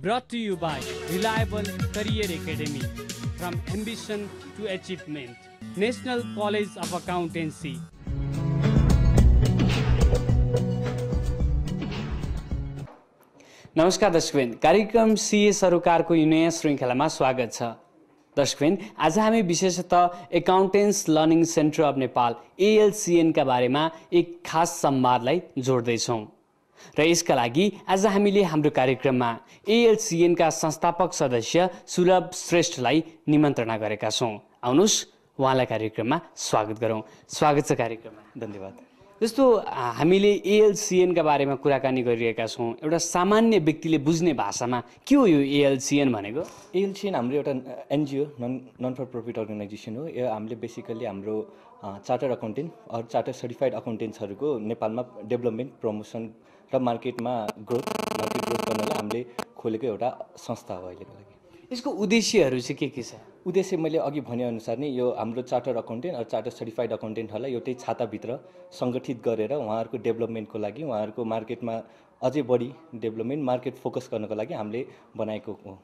Brought to you by Reliable Career Academy. From ambition to achievement. National College of Accountancy. नमस्कार दर्शकबिन, कार्यक्रम CA सरोकारको यो नयाँ श्रृङ्खलामा स्वागत छ। दर्शकबिन, आज हामी विशेषतः accountants learning centre of Nepal ALCN का बारेमा एक खास संवादलाई जोड्दैछौँ र यसका लागि आज हामीले हाम्रो कार्यक्रममा ALCN का संस्थापक सदस्य सुलभ श्रेष्ठलाई निमन्त्रणा गरेका छौँ। आउनुहोस् उहाँलाई कार्यक्रममा स्वागत गरौँ। स्वागत छ कार्यक्रममा। धन्यवाद। जस्तो हामीले ALCN का बारेमा कुराकानी गरिरहेका छौँ, एउटा सामान्य व्यक्तिले बुझ्ने भाषामा के हो यो ALCN भनेको? ALCN हाम्रो एउटा NGO, non for profit organisation हो। यो हामीले बेसिकली हाम्रो charter accountant or charter certified अकाउन्टेन्ट्सहरूको नेपालमा डेभलपमेन्ट, प्रमोसन र मार्केटमा मार्केट ग्रोथ गर्नलाई हामीले खोलेको एउटा संस्था हो अहिलेको लागि। यसको उद्देश्यहरू चाहिँ के छ? उद्देश्य मैले अघि भनेअनुसार नै यो हाम्रो चार्टर अकाउन्टेन्ट र चार्टर सर्टिफाइड अकाउन्टेन्टहरूलाई एउटै छाताभित्र सङ्गठित गरेर उहाँहरूको डेभलपमेन्टको लागि, उहाँहरूको मार्केटमा अझै बढी डेभलपमेन्ट, मार्केट फोकस गर्नको लागि हामीले बनाएको हो।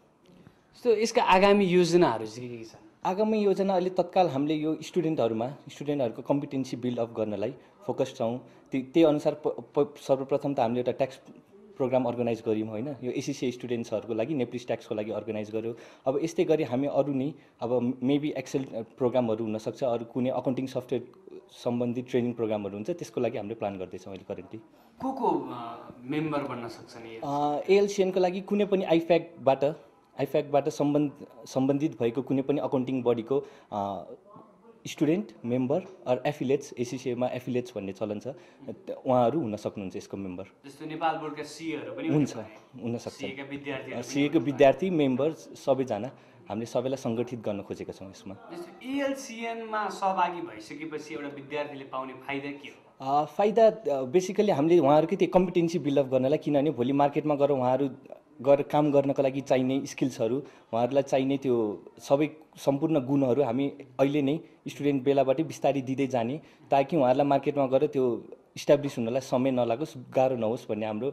सो यसका आगामी योजनाहरू चाहिँ के छ? आगामी योजना अहिले तत्काल हामीले यो स्टुडेन्टहरूको कम्पिटेन्सी बिल्ड अप गर्नलाई फोकस छौँ। त्यही अनुसार सर्वप्रथम त हामीले एउटा ट्याक्स प्रोग्राम अर्गनाइज गऱ्यौँ होइन। यो ACCA स्टुडेन्ट्सहरूको लागि नेप्लिस ट्याक्सको लागि अर्गनाइज गऱ्यो। अब यस्तै गरी हामी अरू नै अब मेबी एक्सेल प्रोग्रामहरू हुनसक्छ, अरू कुनै अकाउन्टिङ सफ्टवेयर सम्बन्धी ट्रेनिङ प्रोग्रामहरू हुन्छ, त्यसको लागि हामीले प्लान गर्दैछौँ अहिले करेन्टली। को मेम्बर बन्न सक्छन्? ALCN को लागि कुनै पनि आइफ्याकबाट सम्बन्धित भएको कुनै पनि अकाउन्टिङ बडीको student, member or affiliates, ACCA मा एफिलिएट्स भन्ने चलन छ, उहाँहरू हुन सक्नुहुन्छ यसको मेम्बर। जस्तो नेपाल बोर्डका सीएहरू पनि हुन सक्छ। सीएको विद्यार्थी मेम्बर सबैजना हामीले सबैलाई सङ्गठित गर्न खोजेका छौँ यसमा। जस्तो ALCN मा सहभागी भइसकेपछि एउटा विद्यार्थीले पाउने फाइदा के हो? फाइदा बेसिकली हामीले उहाँहरूकै त्यो कम्पिटेन्सी बिल्डअप गर्नलाई, किनभने भोलि मार्केटमा गएर उहाँहरू काम गर्नको लागि चाहिने स्किल्सहरू, उहाँहरूलाई चाहिने त्यो सबै सम्पूर्ण गुणहरू हामी अहिले नै स्टुडेन्ट बेलाबाटै बिस्तारै दिँदै जाने, ताकि उहाँहरूलाई मार्केटमा गएर त्यो इस्टाब्लिस हुनलाई समय नलागोस्, गाह्रो नहोस् भन्ने हाम्रो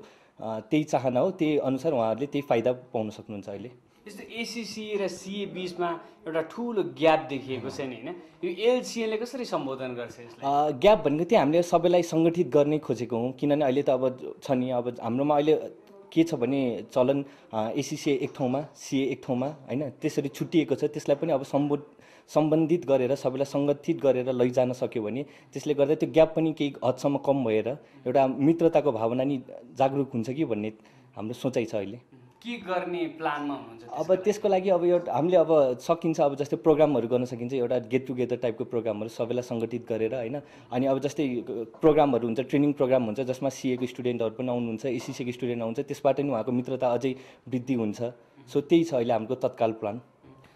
त्यही चाहना हो। त्यही अनुसार उहाँहरूले त्यही फाइदा पाउन सक्नुहुन्छ अहिले। जस्तो ACCA र CA बिचमा एउटा ठुलो ग्याप देखिएको छ नि होइन, यो ALCN ले कसरी सम्बोधन गर्छ यसलाई? ग्याप भनेको चाहिँ हामीले सबैलाई सङ्गठित गर्ने खोजेको हौँ, किनभने अहिले त अब छ नि, अब हाम्रोमा अहिले के छ भने चलन ACCA एक ठाउँमा, CA एक ठाउँमा होइन, त्यसरी छुट्टिएको छ। त्यसलाई पनि अब सम्बन्धित गरेर सबैलाई सङ्गठित गरेर लैजान सक्यो भने त्यसले गर्दा त्यो ग्याप पनि केही हदसम्म कम भएर एउटा मित्रताको भावना नि जागरुक हुन्छ कि भन्ने हाम्रो सोचाइ छ अहिले। के गर्ने प्लानमा हुनुहुन्छ? अब त्यसको लागि अब एउटा हामीले अब सकिन्छ, अब जस्तै प्रोग्रामहरू गर्न सकिन्छ, एउटा गेट टुगेदर टाइपको प्रोग्रामहरू सबैलाई सङ्गठित गरेर होइन। अनि अब जस्तै प्रोग्रामहरू हुन्छ, ट्रेनिङ प्रोग्राम हुन्छ, जसमा CA को स्टुडेन्टहरू पनि आउनुहुन्छ, ACCA को स्टुडेन्ट आउँछ, त्यसबाट नि उहाँको मित्रता अझै वृद्धि हुन्छ। सो त्यही छ अहिले हाम्रो तत्काल प्लान।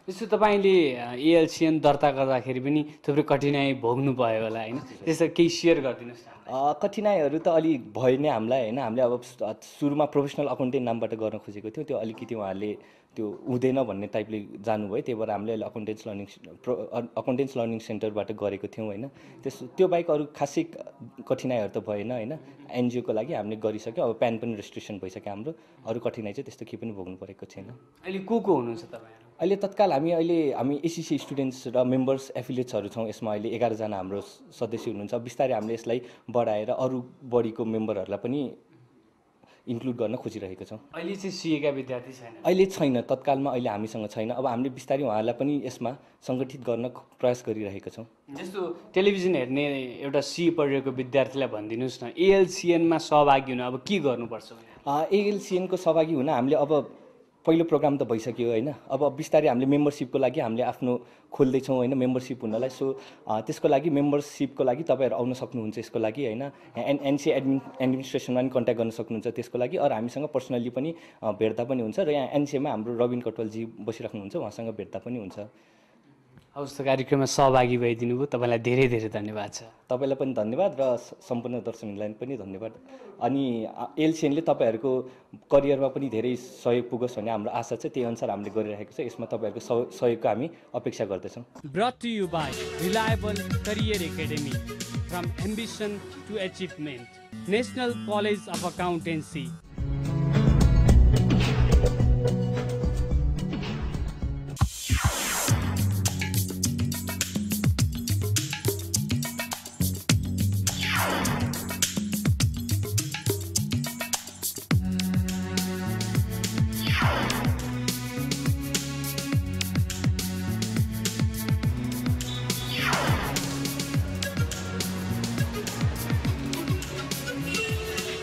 जस्तो तपाईँले ALCN दर्ता गर्दाखेरि पनि थुप्रै कठिनाइ भोग्नु भयो होला होइन, त्यसो केही सेयर गरिदिनुहोस् न। कठिनाइहरू त अलि भयो नै हामीलाई होइन। हामीले अब सुरुमा प्रोफेसनल अकाउन्टेन्ट नामबाट गर्न खोजेको थियो, त्यो अलिकति उहाँहरूले त्यो हुँदैन भन्ने टाइपले जानुभयो, त्यही भएर हामीले अहिले अकाउन्टेन्ट्स लर्निङ सेन्टरबाट गरेको थियौँ होइन। त्यो बाहेक अरू खासै कठिनाइहरू त भएन होइन। NGO को लागि हामीले गरिसक्यो, अब प्यान पनि रेजिस्ट्रेसन भइसक्यो हाम्रो। अरू कठिनाइ चाहिँ त्यस्तो केही पनि भोग्नु परेको छैन। अहिले को हुनुहुन्छ तपाईँहरू? अहिले तत्काल हामी ACCA स्टुडेन्ट्स र मेम्बर्स एफिलिएट्सहरू छौँ। यसमा अहिले 11 जना हाम्रो सदस्य हुनुहुन्छ। बिस्तारै हामीले यसलाई बढाएर अरू बडीको मेम्बरहरूलाई पनि इन्क्लुड गर्न खोजिरहेको छौँ। अहिले चाहिँ CA का विद्यार्थी छैन? अहिले छैन, तत्कालमा अहिले हामीसँग छैन। अब हामीले बिस्तारै उहाँहरूलाई पनि यसमा सङ्गठित गर्न प्रयास गरिरहेका छौँ। जस्तो टेलिभिजन हेर्ने एउटा CA पढेको विद्यार्थीलाई भनिदिनुहोस् न, ALCN मा सहभागी हुन अब के गर्नुपर्छ? ALCN को सहभागी हुन हामीले अब पहिलो प्रोग्राम त भइसक्यो होइन। अब बिस्तारै हामीले मेम्बरसिपको लागि हामीले आफ्नो खोल्दैछौँ होइन, मेम्बरसिप हुनलाई। सो त्यसको लागि मेम्बरसिपको लागि तपाईँहरू आउन सक्नुहुन्छ यसको लागि होइन। NCA एडमिनिस्ट्रेसनमा पनि कन्ट्याक्ट गर्न सक्नुहुन्छ त्यसको लागि, अरू हामीसँग पर्सनल्ली पनि भेट्दा पनि हुन्छ। र यहाँ NCA मा हाम्रो रबिन कटवालजी बसिराख्नुहुन्छ, उहाँसँग भेट्दा पनि हुन्छ। हवस् त, कार्यक्रममा सहभागी भइदिनु भयो, तपाईँलाई धेरै धेरै धन्यवाद छ। तपाईँलाई पनि धन्यवाद र सम्पूर्ण दर्शकलाई पनि धन्यवाद। अनि ALCN ले तपाईँहरूको करियरमा पनि धेरै सहयोग पुगोस् भन्ने हाम्रो आशा छ, त्यही अनुसार हामीले गरिरहेको छ। यसमा तपाईँहरूको सहयोगको हामी अपेक्षा गर्दछौँ। Brought to you by Reliable Career Academy. From ambition to achievement. National College of Accountancy.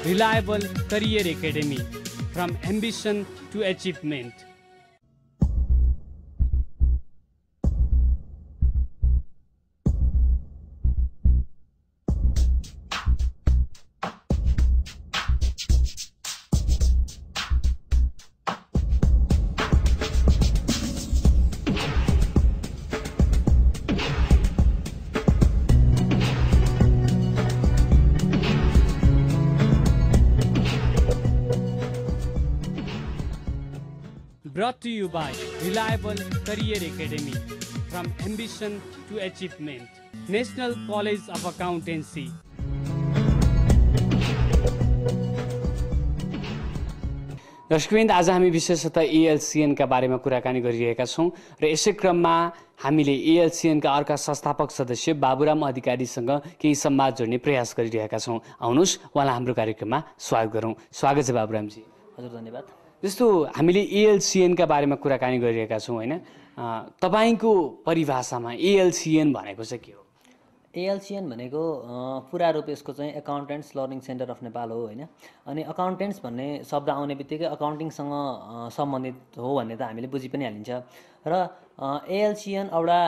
reliable career academy from ambition to achievement. Brought to you by Reliable Career Academy from ambition to achievement. National College of Accountancy. दर्शकवृन्द, आज हामी विशेषतः एएलसिएनका बारेमा कुराकानी गरिरहेका छौँ र यसै क्रममा हामीले एएलसिएनका अर्का संस्थापक सदस्य बाबुराम अधिकारीसँग केही संवाद जोड्ने प्रयास गरिरहेका छौँ। आउनुहोस् उहाँलाई हाम्रो कार्यक्रममा स्वागत गरौँ। स्वागत छ बाबुरामजी। हजुर, धन्यवाद। जस्तो हामीले एएलसिएनका बारेमा कुराकानी गरिरहेका छौँ होइन, तपाईँको परिभाषामा एएलसिएन भनेको चाहिँ के हो? एएलसिएन भनेको पुरा रूप यसको चाहिँ accountants learning centre of Nepal हो होइन। अनि अकाउन्टेन्ट्स भन्ने शब्द आउने बित्तिकै अकाउन्टिङसँग सम्बन्धित हो भन्ने त हामीले बुझि पनि हालिन्छ। र एएलसिएन एउटा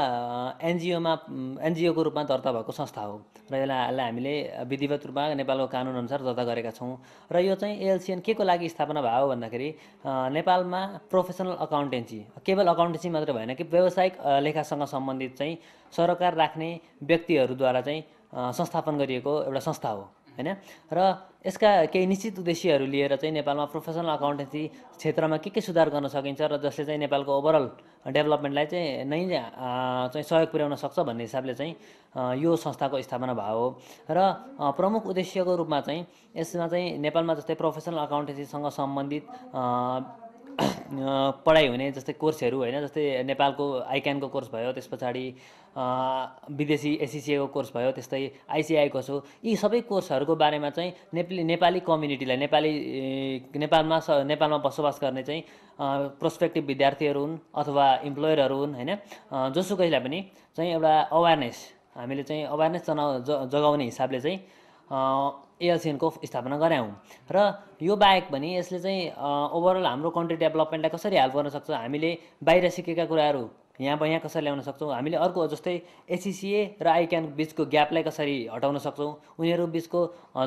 एनजिओको रूपमा दर्ता भएको संस्था हो र यसलाई हामीले विधिवत रूपमा नेपालको कानुनअनुसार दर्ता गरेका छौँ। र यो चाहिँ एएलसिएन के को लागि स्थापना भयो भन्दाखेरि नेपालमा प्रोफेसनल अकाउन्टेन्सी, केवल अकाउन्टेन्सी मात्रै भएन कि व्यावसायिक लेखासँग सम्बन्धित चाहिँ सरकार राख्ने व्यक्तिहरूद्वारा चाहिँ संस्थापन गरिएको एउटा संस्था हो होइन। र यसका केही निश्चित उद्देश्यहरू लिएर चाहिँ नेपालमा प्रोफेसनल अकाउन्टेन्सी क्षेत्रमा के सुधार गर्न सकिन्छ र जसले चाहिँ नेपालको ओभरअल डेभलपमेन्टलाई चाहिँ चाहिँ सहयोग पुर्याउन सक्छ भन्ने हिसाबले चाहिँ यो संस्थाको स्थापना भयो हो। र प्रमुख उद्देश्यको रूपमा चाहिँ यसमा चाहिँ नेपालमा जस्तै प्रोफेसनल अकाउन्टेन्सीसँग सम्बन्धित पढाइ हुने जस्तै कोर्सहरू होइन, जस्तै नेपालको आइक्यानको कोर्स भयो, त्यस पछाडि विदेशी एसिसिएको कोर्स भयो, त्यस्तै आइसिआई कोर्स हो। यी सबै कोर्सहरूको बारेमा चाहिँ नेपाली कम्युनिटीलाई नेपालमा बसोबास गर्ने चाहिँ प्रोस्पेक्टिभ विद्यार्थीहरू हुन् अथवा इम्प्लोयरहरू हुन् होइन, जोसुकैलाई पनि चाहिँ एउटा अवेरनेस हामीले चाहिँ अवेरनेस जगाउने हिसाबले चाहिँ एएलसिएनको स्थापना गरायौँ। र यो बाहेक पनि यसले चाहिँ ओभरअल हाम्रो कन्ट्री डेभलपमेन्टलाई कसरी हेल्प गर्न सक्छ, हामीले बाहिर सिकेका कुराहरू यहाँ कसरी ल्याउन सक्छौँ, हामीले अर्को जस्तै एसिसिए र आइक्यान बिचको ग्यापलाई कसरी हटाउन सक्छौँ, उनीहरू बिचको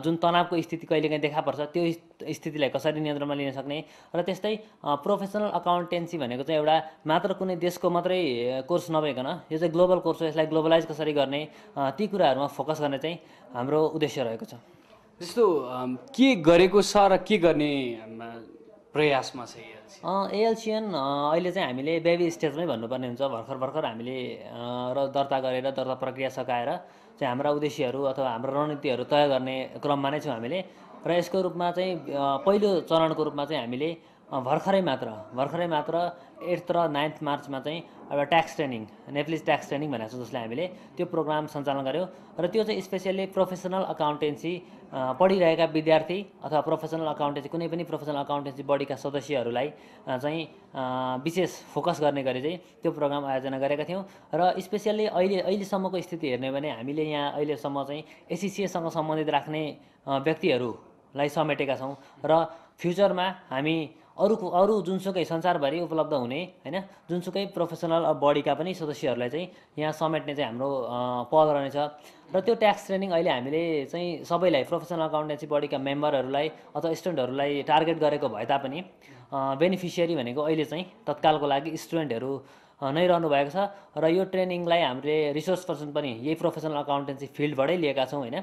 जुन तनावको स्थिति कहिलेकाहीँ देखा पर्छ त्यो स्थितिलाई कसरी नियन्त्रणमा लिन सक्ने। र त्यस्तै प्रोफेसनल अकाउन्टेन्सी भनेको चाहिँ एउटा मात्र कुनै देशको मात्रै कोर्स नभइकन यो चाहिँ ग्लोबल कोर्स हो, यसलाई ग्लोबलाइज कसरी गर्ने, ती कुराहरूमा फोकस गर्ने चाहिँ हाम्रो उद्देश्य रहेको छ। जस्तो के गरेको छ र के गर्ने प्रयासमा छ एएलसिएन अहिले चाहिँ हामीले बेबी स्टेजमै भन्नुपर्ने हुन्छ। भर्खर हामीले दर्ता गरेर दर्ता प्रक्रिया सकाएर चाहिँ हाम्रा उद्देश्यहरू अथवा हाम्रो रणनीतिहरू तय गर्ने क्रममा नै छौँ हामीले। र यसको रूपमा चाहिँ पहिलो चरणको रूपमा चाहिँ हामीले भर्खरै मात्र 8 र 9 मार्चमा चाहिँ एउटा tax training, Nepalese tax training भनेको छ, जसलाई हामीले त्यो प्रोग्राम सञ्चालन गऱ्यौँ। र त्यो चाहिँ स्पेसियल्ली प्रोफेसनल अकाउन्टेन्सी पढिरहेका विद्यार्थी अथवा प्रोफेसनल अकाउन्टेन्सी कुनै पनि प्रोफेसनल अकाउन्टेन्सी बडीका सदस्यहरूलाई चाहिँ विशेष फोकस गर्ने गरी चाहिँ त्यो प्रोग्राम आयोजना गरेका थियौँ। र स्पेसियल्ली अहिलेसम्मको स्थिति हेर्ने भने हामीले यहाँ अहिलेसम्म चाहिँ एसिसिएसँग सम्बन्धित राख्ने व्यक्तिहरूलाई समेटेका छौँ। र फ्युचरमा हामी अरू जुनसुकै संसारभरि उपलब्ध हुने होइन जुनसुकै प्रोफेसनल बडीका पनि सदस्यहरूलाई चाहिँ यहाँ समेट्ने चाहिँ हाम्रो पहल रहनेछ। र त्यो ट्याक्स ट्रेनिङ अहिले हामीले चाहिँ सबैलाई प्रोफेसनल अकाउन्टेन्सी बडीका मेम्बरहरूलाई अथवा स्टुडेन्टहरूलाई टार्गेट गरेको भए तापनि बेनिफिसियरी भनेको अहिले चाहिँ तत्कालको लागि स्टुडेन्टहरू नै रहनु भएको छ। र यो ट्रेनिङलाई हामीले रिसोर्स पर्सन पनि यही प्रोफेसनल अकाउन्टेन्सी फिल्डबाटै लिएका छौँ होइन।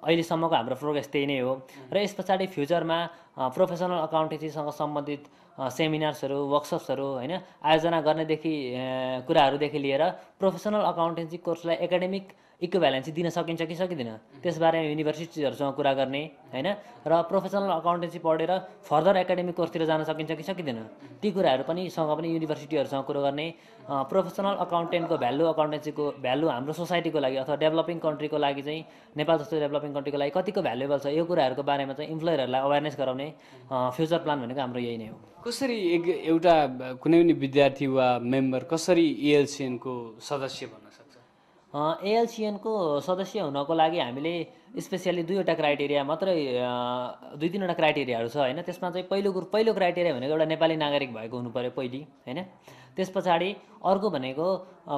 अहिलेसम्मको हाम्रो प्रोग्रेस त्यही नै हो। र यस पछाडि फ्युचरमा प्रोफेसनल अकाउन्टेन्सीसँग सम्बन्धित सेमिनार्सहरू, वर्कसप्सहरू होइन आयोजना गर्नेदेखि कुराहरूदेखि लिएर प्रोफेसनल अकाउन्टेन्सी कोर्सलाई एकाडेमिक इक्विभ्यालेन्सी दिन सकिन्छ कि सकिँदैन त्यसबारे युनिभर्सिटीहरूसँग कुरा गर्ने होइन। र प्रोफेसनल अकाउन्टेन्सी पढेर फर्दर एकाडेमिक कोर्सतिर जान सकिन्छ कि सकिँदैन ती कुराहरू पनि युनिभर्सिटीहरूसँग कुरो गर्ने। प्रोफेसनल अकाउन्टेन्टको भ्यालु, अकाउन्टेन्सीको भ्यालु हाम्रो सोसाइटीको लागि अथवा डेभलपिङ कन्ट्रीको लागि चाहिँ नेपाल जस्तो डेभलपिङ कन्ट्रीको लागि कतिको भ्यालुएबल छ यो कुराहरूको बारेमा चाहिँ इम्प्लोयरहरूलाई अवेरनेस गराउने फ्युचर प्लान भनेको हाम्रो यही नै हो। कसरी एउटा कुनै पनि विद्यार्थी वा मेम्बर कसरी एएलसिएनको सदस्य बन्न सक्छ? एएलसिएनको सदस्य हुनको लागि हामीले स्पेसियली दुईवटा क्राइटेरिया मात्रै दुई तिनवटा क्राइटेरियाहरू छ होइन। त्यसमा चाहिँ पहिलो क्राइटेरिया भनेको एउटा नेपाली नागरिक भएको हुनु पऱ्यो पहिली होइन। त्यस पछाडि अर्को भनेको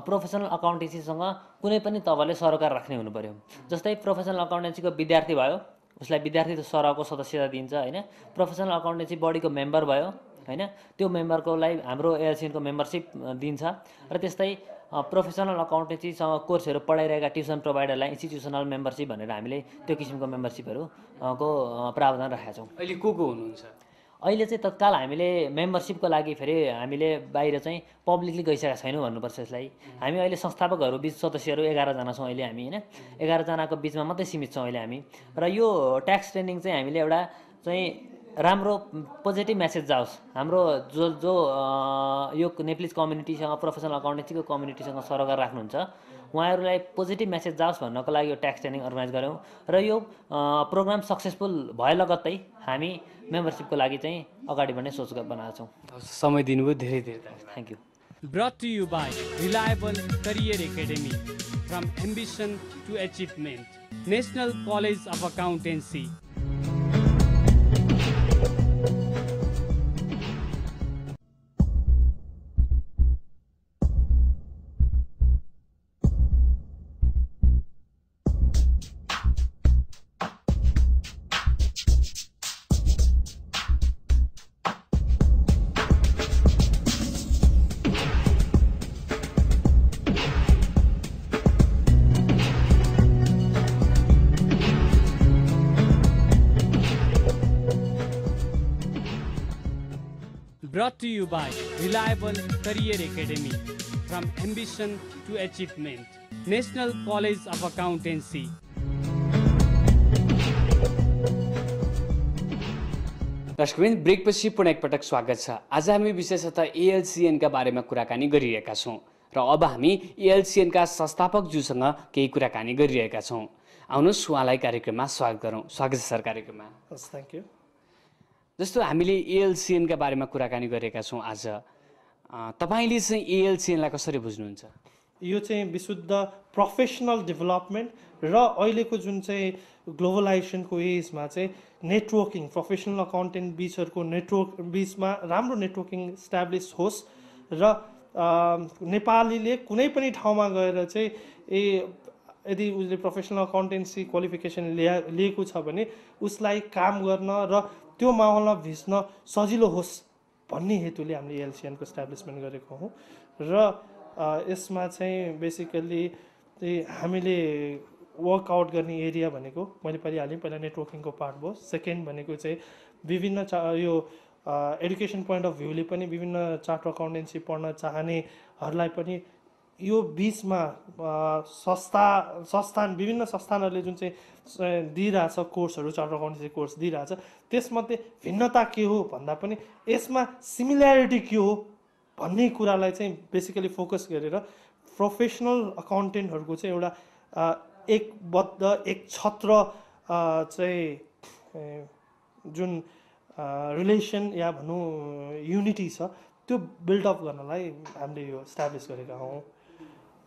प्रोफेसनल अकाउन्टेन्सीसँग कुनै पनि तपाईँले सरोकार राख्ने हुनु पऱ्यो। जस्तै प्रोफेसनल अकाउन्टेन्सीको विद्यार्थी भयो, उसलाई विद्यार्थी सरहको सदस्यता दिन्छ होइन। प्रोफेसनल अकाउन्टेन्सी बडीको मेम्बर भयो होइन, त्यो मेम्बरकोलाई हाम्रो एएलसिएनको मेम्बरसिप दिन्छ। र त्यस्तै प्रोफेसनल अकाउन्टेन्सीसँग कोर्सहरू पढाइरहेका ट्युसन प्रोभाइडरलाई इन्स्टिट्युसनल मेम्बरसिप भनेर हामीले त्यो किसिमको मेम्बरसिपहरू को प्रावधान राखेका छौँ। अहिले को हुनुहुन्छ? अहिले चाहिँ तत्काल हामीले मेम्बरसिपको लागि फेरि हामीले बाहिर चाहिँ पब्लिकली गइसकेका छैनौँ भन्नुपर्छ यसलाई। हामी अहिले संस्थापकहरू बिच सदस्यहरू 11जना छौँ अहिले हामी होइन। 11जनाको बिचमा मात्रै सीमित छौँ अहिले हामी। र यो ट्याक्स ट्रेनिङ चाहिँ हामीले एउटा चाहिँ राम्रो पोजिटिभ मेसेज जाओस् हाम्रो जो यो नेप्लिज कम्युनिटीसँग प्रोफेसनल अकाउन्टेन्सीको कम्युनिटीसँग सरोकार राख्नुहुन्छ उहाँहरूलाई पोजिटिभ मेसेज जाओस् भन्नको लागि यो ट्याक्स ट्रेनिङ अर्गनाइज गऱ्यौँ। र यो प्रोग्राम सक्सेसफुल भए लगत्तै हामी मेम्बरसिपको लागि चाहिँ अगाडि बढ्ने सोच बनाएका छौँ। समय दिनुभयो, धेरै धेरै धन्यवाद। Thank you. Brought to you by Reliable Career Academy, from ambition to achievement, National College of Accountancy. Brought to you by Reliable Career Academy, from ambition to achievement, National College of Accountancy. दर्शकवृन्द, ब्रेकपछि पुनः एकपटक स्वागत छ। आज हामी विशेषतः एएलसिएनका बारेमा कुराकानी गरिरहेका छौँ र अब हामी एएलसिएनका संस्थापकज्यूसँग केही कुराकानी गरिरहेका छौँ। आउनुहोस् उहाँलाई कार्यक्रममा स्वागत गरौँ। स्वागत छ सर कार्यक्रममा। हस्, थ्याङ्क यू। जस्तो हामीले एएलसिएनका बारेमा कुराकानी गरेका छौँ आज, तपाईँले चाहिँ एएलसिएनलाई कसरी बुझ्नुहुन्छ? यो चाहिँ विशुद्ध प्रोफेसनल डेभलपमेन्ट र अहिलेको जुन चाहिँ ग्लोबलाइजेसनको एजमा चाहिँ नेटवर्किङ, प्रोफेसनल अकाउन्टेन्ट बिचहरूको नेटवर्क बिचमा राम्रो नेटवर्किङ इस्टाब्लिस होस् र नेपालीले कुनै पनि ठाउँमा गएर चाहिँ यदि उसले प्रोफेसनल अकाउन्टेन्सी क्वालिफिकेसन लिएको छ भने उसलाई काम गर्न र त्यो माहौलमा भिज्न सजिलो होस् भन्ने हेतुले हामीले एएलसिएनको इस्टाब्लिसमेन्ट गरेको हौँ। र यसमा चाहिँ बेसिकली हामीले वर्कआउट गर्ने एरिया भनेको मैले परिहालेँ, पहिला नेटवर्किङको पार्ट भयो। सेकेन्ड भनेको चाहिँ विभिन्न यो एडुकेसन पोइन्ट अफ भ्यूले पनि विभिन्न चार्टर अकाउन्टेन्सी पढ्न चाहनेहरूलाई पनि यो बिचमा संस्थान विभिन्न संस्थानहरूले जुन चाहिँ दिइरहेछ कोर्सहरू, चार्टर अकाउन्टेन्सी कोर्स दिइरहेछ, त्यसमध्ये भिन्नता के हो भन्दा पनि यसमा सिमिल्यारिटी के हो भन्ने कुरालाई चाहिँ बेसिकली फोकस गरेर प्रोफेसनल अकाउन्टेन्टहरूको चाहिँ एउटा एकबद्ध एक छत्र चाहिँ जुन रिलेसन या भनौँ युनिटी छ त्यो बिल्डअप गर्नलाई हामीले यो इस्टाब्लिस गरेका हौँ।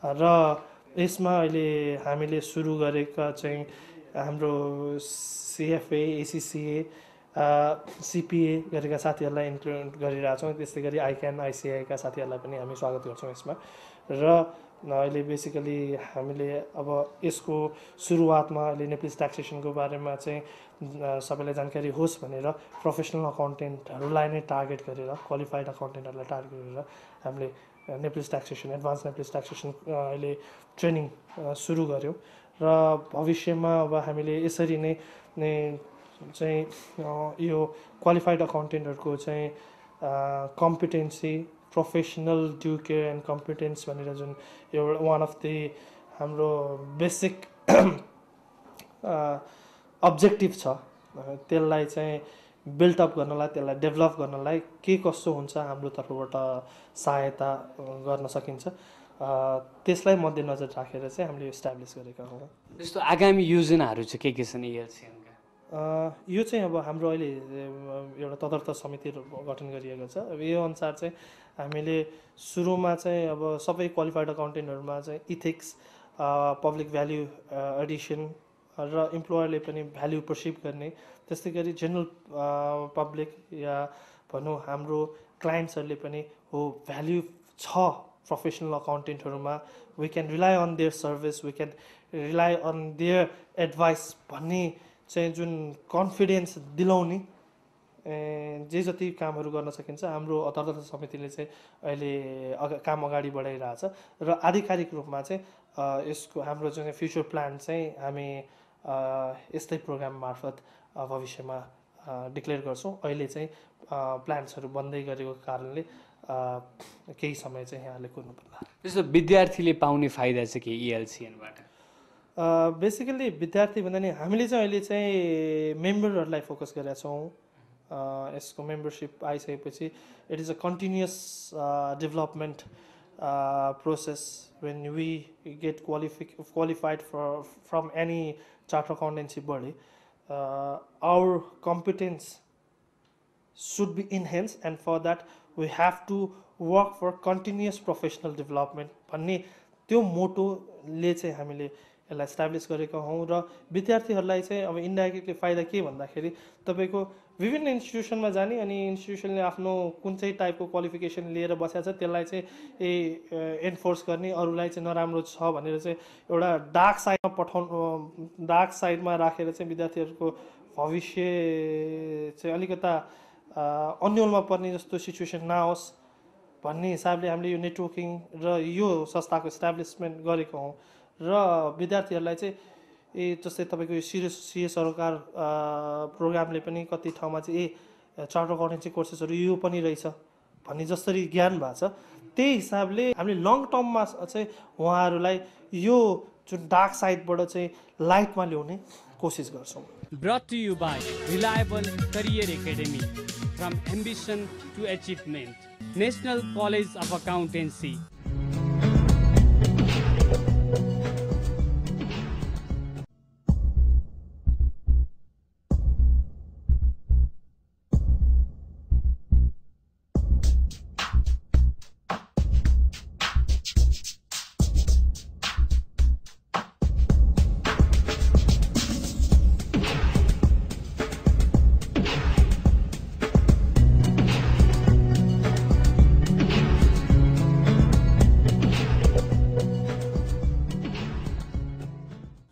र यसमा अहिले हामीले सुरु गरेका चाहिँ हाम्रो सिएफए, एसिसिए, सिपिए गरेका साथीहरूलाई इन्क्लुड गरिरहेछौँ। त्यस्तै गरी आइक्यान, आइसिआईका साथीहरूलाई पनि हामी स्वागत गर्छौँ यसमा। र अहिले बेसिकली हामीले अब यसको सुरुवातमा अहिले नेप्लिज ट्याक्सेसनको बारेमा चाहिँ सबैलाई जानकारी होस् भनेर प्रोफेसनल अकाउन्टेन्टहरूलाई नै टार्गेट गरेर, क्वालिफाइड अकाउन्टेन्टहरूलाई टार्गेट गरेर हामीले Nepalese taxation, advance Nepalese taxation अहिले ट्रेनिङ सुरु गऱ्यौँ। र भविष्यमा अब हामीले यसरी नै चाहिँ यो क्वालिफाइड अकाउन्टेन्टहरूको चाहिँ competency, professional due care and competence भनेर जुन एउटा वान अफ द हाम्रो बेसिक अब्जेक्टिभ छ, त्यसलाई चाहिँ बिल्डअप गर्नलाई, त्यसलाई डेभलप गर्नलाई के कस्तो हुन्छ हाम्रो तर्फबाट सहायता गर्न सकिन्छ, त्यसलाई मध्यनजर राखेर चाहिँ हामीले इस्टाब्लिस गरेका हौँ। जस्तो आगामी योजनाहरू चाहिँ के छन् एएलसिएनका? यो चाहिँ अब हाम्रो अहिले एउटा तदर्थ समिति गठन गरिएको छ। अब यो अनुसार चाहिँ हामीले सुरुमा चाहिँ अब सबै क्वालिफाइड अकाउन्टेन्टहरूमा चाहिँ इथिक्स, पब्लिक भ्याल्यु एडिसन, र इम्प्लोयरले पनि भ्याल्यु पर्सिभ गर्ने, त्यस्तै गरी जेनरल पब्लिक या भनौँ हाम्रो क्लाइन्ट्सहरूले पनि हो भ्याल्यु छ प्रोफेसनल अकाउन्टेन्टहरूमा, we can rely on their service, we can rely on their advice भन्ने चाहिँ जुन कन्फिडेन्स दिलाउने जे जति कामहरू गर्न सकिन्छ हाम्रो अन्तर्गत समितिले चाहिँ अहिले काम अगाडि बढाइरहेछ र आधिकारिक रूपमा चाहिँ यसको हाम्रो जुन फ्युचर प्लान चाहिँ हामी यस्तै प्रोग्राम मार्फत भविष्यमा डिक्लेयर गर्छौँ। अहिले चाहिँ प्लान्सहरू बन्दै गरेको कारणले केही समय चाहिँ यहाँले कुर्नुपर्ला। जस्तो विद्यार्थीले पाउने फाइदा चाहिँ के ELCNबाट? बेसिकली विद्यार्थी भन्दा नि हामीले चाहिँ अहिले चाहिँ मेम्बरहरूलाई फोकस गरेका छौँ। यसको मेम्बरसिप आइसकेपछि it is a continuous development process when we get qualified from any chartered accountancy body, our competence should be enhanced, and for that we have to work for continuous professional development भन्ने त्यो मोटोले चाहिँ हामीले यसलाई establish गरेका हौँ। र विद्यार्थीहरूलाई चाहिँ अब इन्डाइरेक्टली फाइदा के भन्दाखेरि तपाईँको विभिन्न इन्स्टिट्युसनमा जाने अनि इन्स्टिट्युसनले आफ्नो कुन चाहिँ टाइपको क्वालिफिकेसन लिएर बसेको छ त्यसलाई चाहिँ एन्फोर्स गर्ने, अरूलाई चाहिँ नराम्रो छ भनेर चाहिँ एउटा डार्क साइडमा राखेर चाहिँ विद्यार्थीहरूको भविष्य चाहिँ अलिकता अन्यलमा पर्ने जस्तो सिचुएसन नहोस् भन्ने हिसाबले हामीले यो नेटवर्किङ र यो संस्थाको इस्टाब्लिसमेन्ट गरेको हौँ। र विद्यार्थीहरूलाई चाहिँ जस्तै तपाईँको यो सिए सरोकार प्रोग्रामले पनि कति ठाउँमा चाहिँ चार्टर्ड अकाउन्टेन्सी कोर्सेसहरू यो पनि रहेछ भन्ने जसरी ज्ञान भएको छ, त्यही हिसाबले हामीले लङ टर्ममा चाहिँ उहाँहरूलाई यो जुन डार्क साइडबाट चाहिँ लाइटमा ल्याउने कोसिस गर्छौँ। Brought to you by Reliable Career Academy, from ambition to achievement, National College of Accountancy.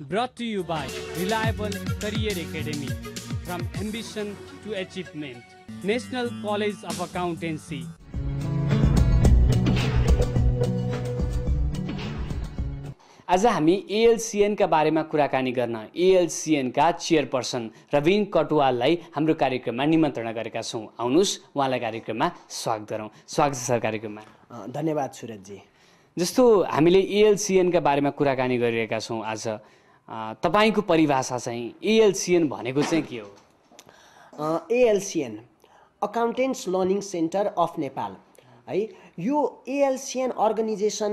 Brought to you by Reliable Career Academy, from ambition to achievement, National College of Accountancy. आज हामी ALCN का बारेमा कुराकानी गर्न ALCN का chairperson Rabin कटुवाललाई हाम्रो कार्यक्रममा निमन्त्रणा गरेका छौँ। आउनुहोस् उहाँलाई कार्यक्रममा स्वागत गरौँ। स्वागत छ सर कार्यक्रममा। धन्यवाद सुरजजी। जस्तो हामीले ALCN का बारेमा कुराकानी गरिरहेका छौँ आज, तपाईको परिभाषा चाहिँ ALCN भनेको चाहिँ के हो? ALCN अकाउन्टेन्ट्स learning centre of Nepal है, यो ALCN अर्गनाइजेसन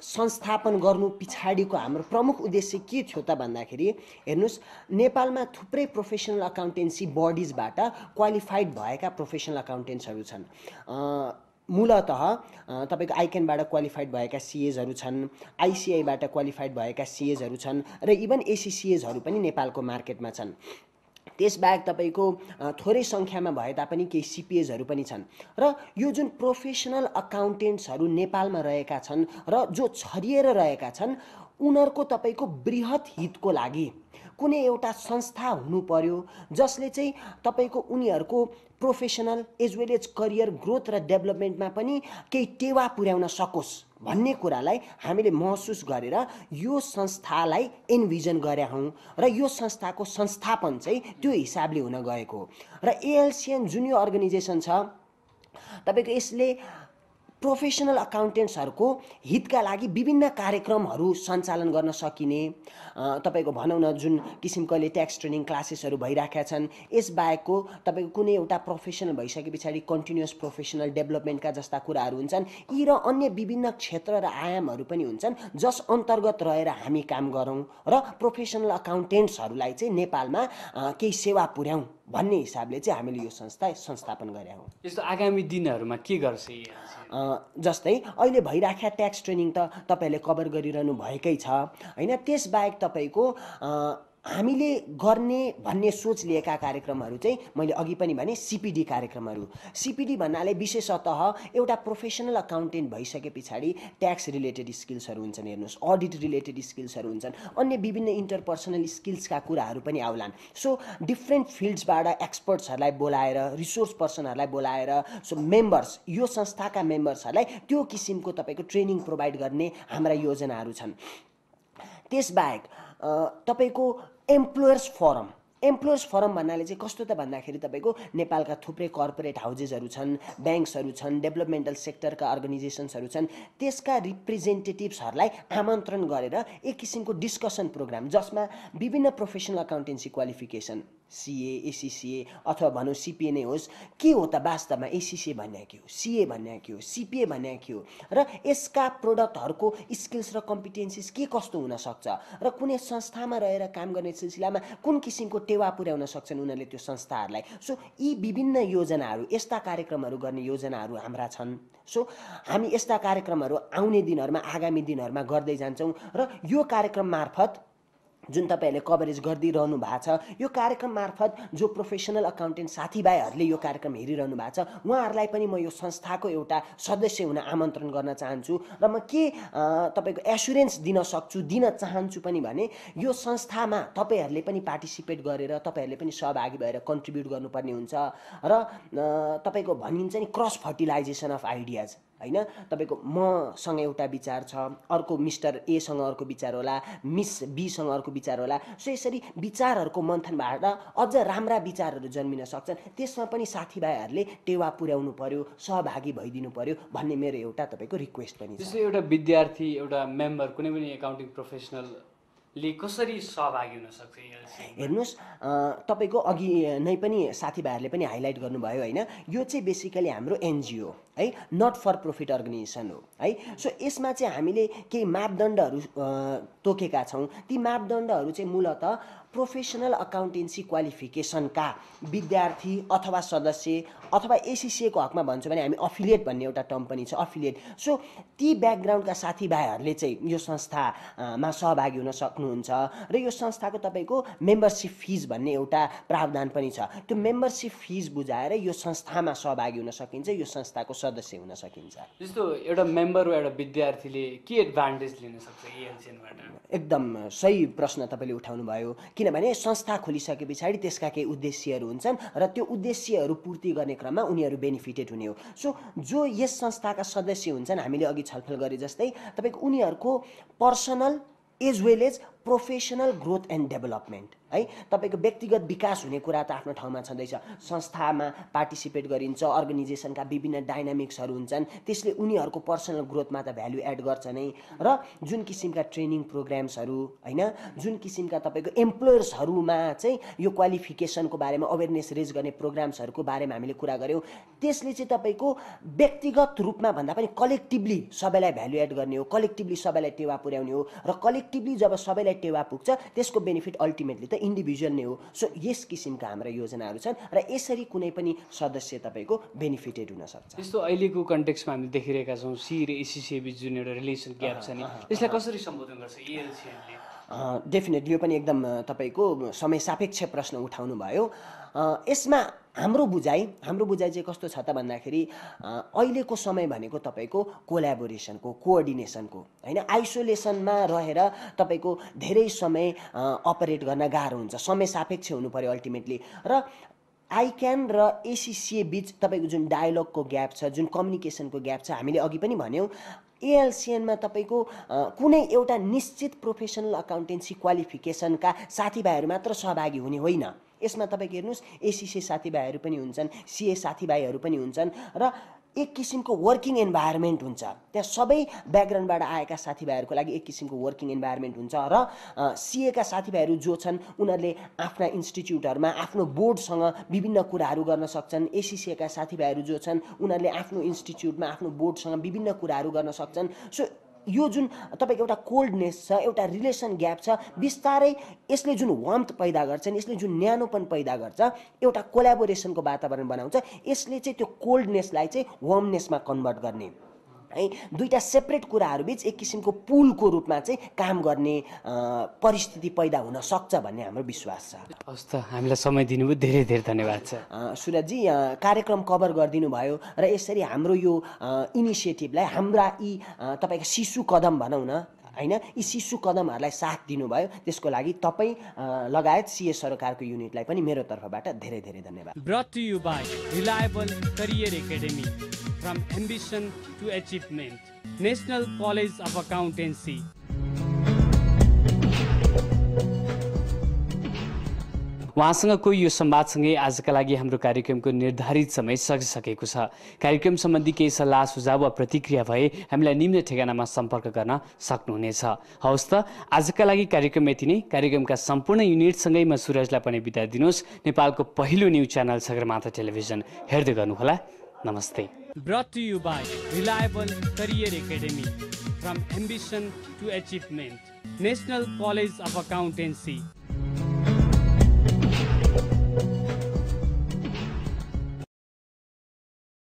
संस्थापन गर्नु पछाडिको हाम्रो प्रमुख उद्देश्य के थियो त भन्दाखेरि, हेर्नुस् नेपालमा थुप्रै प्रोफेसनल अकाउन्टेन्सी बडिजबाट क्वालिफाइड भएका प्रोफेसनल अकाउन्टेन्ट्सहरू छन्। मूलतः तपाईको आइक्यानबाट क्वालिफाइड भएका सिएजहरू छन्, आइसिआईबाट क्वालिफाइड भएका सिएजहरू छन् र इभन एसिसिएजहरू पनि नेपालको मार्केटमा छन्। त्यसबाहेक तपाईको थोरै सङ्ख्यामा भए तापनि केही सिपिएजहरू पनि छन्। र यो जुन प्रोफेसनल अकाउन्टेन्ट्सहरू नेपालमा रहेका छन् र जो छरिएर रहेका छन्, उनीहरूको तपाईको बृहत हितको लागि कुनै एउटा संस्था हुनु पर्यो जसले चाहिँ तपाईको उनीहरूको professional as well as career growth र डेभलपमेन्टमा पनि केही टेवा पुर्याउन सकोस् भन्ने कुरालाई हामीले महसुस गरेर यो संस्थालाई एन्भिजन गरे हौँ र यो संस्थाको संस्थापन चाहिँ त्यो हिसाबले हुन गएको हो। र ALCN जुन यो अर्गनाइजेसन छ, तपाईको यसले प्रोफेसनल अकाउन्टेन्ट्सहरूको हितका लागि विभिन्न कार्यक्रमहरू सञ्चालन गर्न सकिने, तपाईको भनौँ न जुन किसिमको अहिले ट्याक्स ट्रेनिङ क्लासेसहरू भइराखेका छन्, यसबाहेकको तपाईको कुनै एउटा प्रोफेसनल भइसके पछाडि कन्टिन्युअस प्रोफेसनल डेभलपमेन्टका जस्ता कुराहरू हुन्छन्, यी र अन्य विभिन्न क्षेत्र र आयामहरू पनि हुन्छन् जस अन्तर्गत रहेर हामी काम गरौँ र प्रोफेसनल अकाउन्टेन्ट्सहरूलाई चाहिँ नेपालमा केही सेवा पुर्याउँ भन्ने हिसाबले चाहिँ हामीले यो संस्थापन गरे हौँ। यस्तो आगामी दिनहरूमा के गर्छ? जस्तै अहिले भइराखेका ट्याक्स ट्रेनिङ त तपाईँहरूले कभर गरिरहनु भएकै छ होइन। त्यसबाहेक तपाईँको हामीले गर्ने भन्ने सोच लिएका कार्यक्रमहरू चाहिँ मैले अघि पनि भने सिपिडी कार्यक्रमहरू। सिपिडी भन्नाले विशेषतः एउटा प्रोफेसनल अकाउन्टेन्ट भइसके पछाडि ट्याक्स रिलेटेड स्किल्सहरू हुन्छन्, हेर्नुहोस् अडिट रिलेटेड स्किल्सहरू हुन्छन्, अन्य विभिन्न इन्टरपर्सनल स्किल्सका कुराहरू पनि आउलान्। सो डिफ्रेन्ट फिल्ड्सबाट एक्सपर्ट्सहरूलाई बोलाएर, रिसोर्स पर्सनहरूलाई बोलाएर, सो मेम्बर्स, यो संस्थाका मेम्बर्सहरूलाई त्यो किसिमको तपाईँको ट्रेनिङ प्रोभाइड गर्ने हाम्रा योजनाहरू छन्। त्यसबाहेक तपाईँको एम्प्लोयर्स फोरम भन्नाले चाहिँ कस्तो त भन्दाखेरि तपाईँको नेपालका थुप्रै कर्पोरेट हाउजेसहरू छन्, ब्याङ्क्सहरू छन्, डेभलपमेन्टल सेक्टरका अर्गनाइजेसन्सहरू छन्, त्यसका रिप्रेजेन्टेटिभ्सहरूलाई आमन्त्रण गरेर एक किसिमको डिस्कसन प्रोग्राम जसमा विभिन्न professional accountancy qualification, CA, ACCA अथवा भनौँ सीपीए नै होस्, के हो त वास्तवमा एसीसीए भन्ने के हो, सीए भन्ने के हो, सीपीए भन्ने के हो, र यसका प्रोडक्टहरूको स्किल्स र कम्पिटेन्सिज के कस्तो हुनसक्छ, र कुनै संस्थामा रहेर काम गर्ने सिलसिलामा कुन किसिमको टेवा पुर्याउन सक्छन् उनीहरूले त्यो संस्थाहरूलाई। सो यी विभिन्न योजनाहरू, यस्ता कार्यक्रमहरू गर्ने योजनाहरू हाम्रा छन्। सो हामी यस्ता कार्यक्रमहरू आउने दिनहरूमा, आगामी दिनहरूमा गर्दै जान्छौँ र यो कार्यक्रम मार्फत जुन तपाईँहरूले कभरेज गरिदिइरहनु भएको छ, यो कार्यक्रम मार्फत जो प्रोफेसनल अकाउन्टेन्ट साथीभाइहरूले यो कार्यक्रम हेरिरहनु भएको छ, उहाँहरूलाई पनि म यो संस्थाको एउटा सदस्य हुन आमन्त्रण गर्न चाहन्छु। र म के तपाईँको एस्युरेन्स दिन चाहन्छु पनि भने यो संस्थामा तपाईँहरूले पनि पार्टिसिपेट गरेर, तपाईँहरूले पनि सहभागी भएर कन्ट्रिब्युट गर्नुपर्ने हुन्छ। र तपाईँको भनिन्छ नि क्रस फर्टिलाइजेसन अफ आइडियाज, होइन, तपाईँको मसँग एउटा विचार छ, अर्को मिस्टर एसँग अर्को विचार होला, मिस बीसँग अर्को विचार होला। सो यसरी विचारहरूको मन्थनबाट अझ राम्रा विचारहरू जन्मिन सक्छन्। त्यसमा पनि साथीभाइहरूले टेवा पुर्याउनु पर्यो, सहभागी भइदिनु पर्यो भन्ने मेरो एउटा तपाईँको रिक्वेस्ट पनि छ। जस्तै एउटा विद्यार्थी, एउटा मेम्बर, कुनै पनि एकाउन्टिङ प्रोफेसनलले कसरी सहभागी हुन सक्छ? हेर्नुहोस्, तपाईँको अघि नै पनि साथीभाइहरूले पनि हाइलाइट गर्नुभयो, होइन, यो चाहिँ बेसिकली हाम्रो एनजिओ है, नट फर प्रफिट अर्गनाइजेसन हो है। सो यसमा चाहिँ हामीले केही मापदण्डहरू तोकेका छौँ। ती मापदण्डहरू चाहिँ मूलतः प्रोफेसनल अकाउन्टेन्सी क्वालिफिकेसनका विद्यार्थी अथवा सदस्य अथवा एसीसीएको हकमा भन्छ भने हामी अफिलिएट भन्ने एउटा टर्म पनि छ, अफिलिएट। सो ती ब्याकग्राउन्डका साथीभाइहरूले चाहिँ यो संस्थामा सहभागी हुन सक्नुहुन्छ। र यो संस्थाको तपाईँको मेम्बरसिप फिज भन्ने एउटा प्रावधान पनि छ। त्यो मेम्बरसिप फिज बुझाएर यो संस्थामा सहभागी हुन सकिन्छ, यो संस्थाको सदस्य हुन सकिन्छ। जस्तो एउटा मेम्बर वा एउटा विद्यार्थीले के एडभान्टेज लिन सक्छ एएलसिएनबाट? एकदम सही प्रश्न तपाईँले उठाउनु भयो, किनभने संस्था खोलिसके पछाडि त्यसका केही उद्देश्यहरू हुन्छन् र त्यो उद्देश्यहरू पूर्ति गर्ने क्रममा उनीहरू बेनिफिटेड हुने हो। सो जो यस संस्थाका सदस्य हुन्छन्, हामीले अघि छलफल गरे जस्तै तपाईँको उनीहरूको personal as well as professional growth and development है, तपाईँको व्यक्तिगत विकास हुने कुरा त आफ्नो ठाउँमा छँदैछ। संस्थामा पार्टिसिपेट गरिन्छ, अर्गनाइजेसनका विभिन्न डाइनामिक्सहरू हुन्छन्, त्यसले उनीहरूको पर्सनल ग्रोथमा त भ्यालु एड गर्छ नै। र जुन किसिमका ट्रेनिङ प्रोग्राम्सहरू, होइन, जुन किसिमका तपाईँको एम्प्लोयर्सहरूमा चाहिँ यो क्वालिफिकेसनको बारेमा अवेरनेस रेज गर्ने प्रोग्राम्सहरूको बारेमा हामीले कुरा गऱ्यौँ, त्यसले चाहिँ तपाईँको व्यक्तिगत रूपमा भन्दा पनि कलेक्टिभली सबैलाई भ्यालु एड गर्ने हो, कलेक्टिभली सबैलाई टेवा पुर्याउने हो। र कलेक्टिभली जब सबैलाई टेवा पुग्छ त्यसको बेनिफिट अल्टिमेटली त इन्डिभिजुअल नै हो। सो यस किसिमका हाम्रा योजनाहरू छन् र यसरी कुनै पनि सदस्य तपाईँको बेनिफिटेड हुन सक्छ। जस्तो अहिलेको कन्टेक्स्टमा हामीले देखिरहेका छौँ सी र एसीसी बीच जुन एउटा रिलेसन ग्याप छ नि, यसलाई कसरी सम्बोधन गर्छ एएलसिएनले? डेफिनेटली यो पनि एकदम तपाईँको समय सापेक्ष प्रश्न उठाउनु भयो। यसमा हाम्रो बुझाइ चाहिँ कस्तो छ त भन्दाखेरि अहिलेको समय भनेको तपाईँको कोल्याबोरेसनको, कोअर्डिनेसनको, होइन, आइसोलेसनमा रहेर तपाईँको धेरै समय अपरेट गर्न गाह्रो हुन्छ, समय सापेक्ष हुनु पर्यो अल्टिमेटली। र आइक्यान र एसीसीए बीच तपाईँको जुन डायलगको ग्याप छ, जुन कम्युनिकेसनको ग्याप छ, हामीले अघि पनि भन्यौँ एएलसिएनमा तपाईँको कुनै एउटा निश्चित प्रोफेसनल अकाउन्टेन्सी क्वालिफिकेसनका साथीभाइहरू मात्र सहभागी हुने होइन। यसमा तपाईँको हेर्नुहोस् एसीसी साथीभाइहरू पनि हुन्छन्, सिए साथीभाइहरू पनि हुन्छन् र एक किसिमको वर्किङ इन्भाइरोमेन्ट हुन्छ। त्यहाँ सबै ब्याकग्राउन्डबाट आएका साथीभाइहरूको लागि एक किसिमको वर्किङ इन्भाइरोमेन्ट हुन्छ। र सिएका साथीभाइहरू जो छन् उनीहरूले आफ्ना इन्स्टिट्युटहरूमा आफ्नो बोर्डसँग विभिन्न कुराहरू गर्न सक्छन्। एसीसीका साथीभाइहरू जो छन् उनीहरूले आफ्नो इन्स्टिट्युटमा आफ्नो बोर्डसँग विभिन्न कुराहरू गर्न सक्छन्। सो यो जुन तपाईँको एउटा कोल्डनेस छ, एउटा रिलेसन ग्याप छ, बिस्तारै यसले जुन वार्मथ पैदा गर्छ, यसले जुन न्यानोपन पैदा गर्छ, एउटा कोल्याबोरेसनको वातावरण बनाउँछ, यसले चाहिँ त्यो कोल्डनेसलाई चाहिँ वार्मनेसमा कन्भर्ट गर्ने है दुईटा सेपरेट कुराहरूबिच एक किसिमको पुलको रूपमा चाहिँ काम गर्ने परिस्थिति पैदा हुन सक्छ भन्ने हाम्रो विश्वास छ। हस् त, हामीलाई समय दिनुभयो, धेरै धेरै धन्यवाद छ। सुरजजी, कार्यक्रम कभर गरिदिनु भयो र यसरी हाम्रो यो इनिसिएटिभलाई हाम्रा यी तपाईँको शिशु कदम भनौँ न हैन, यी शिशु कदमहरूलाई साथ दिनुभयो, त्यसको लागि तपाईँ लगायत सीए सरकारको युनिटलाई पनि मेरो तर्फबाट धेरै धेरै धन्यवाद। Brought to you by Reliable Career Academy, from ambition to achievement, National College of Accountancy. उहाँसँगको यो संवादसँगै आजका लागि हाम्रो कार्यक्रमको निर्धारित समय सकिसकेको छ। कार्यक्रम सम्बन्धी केही सल्लाह सुझाव वा प्रतिक्रिया भए हामीलाई निम्न ठेगानामा सम्पर्क गर्न सक्नुहुनेछ। हवस् त, आजका लागि कार्यक्रम यति नै। कार्यक्रमका सम्पूर्ण युनिटसँगै म सुरजलाई पनि बिदा दिनुहोस्। नेपालको पहिलो न्युज च्यानल सगरमाथा टेलिभिजन हेर्दै गर्नुहोला। नमस्ते। Brought to you by Reliable Career Academy, from ambition to achievement, National College of Accountancy.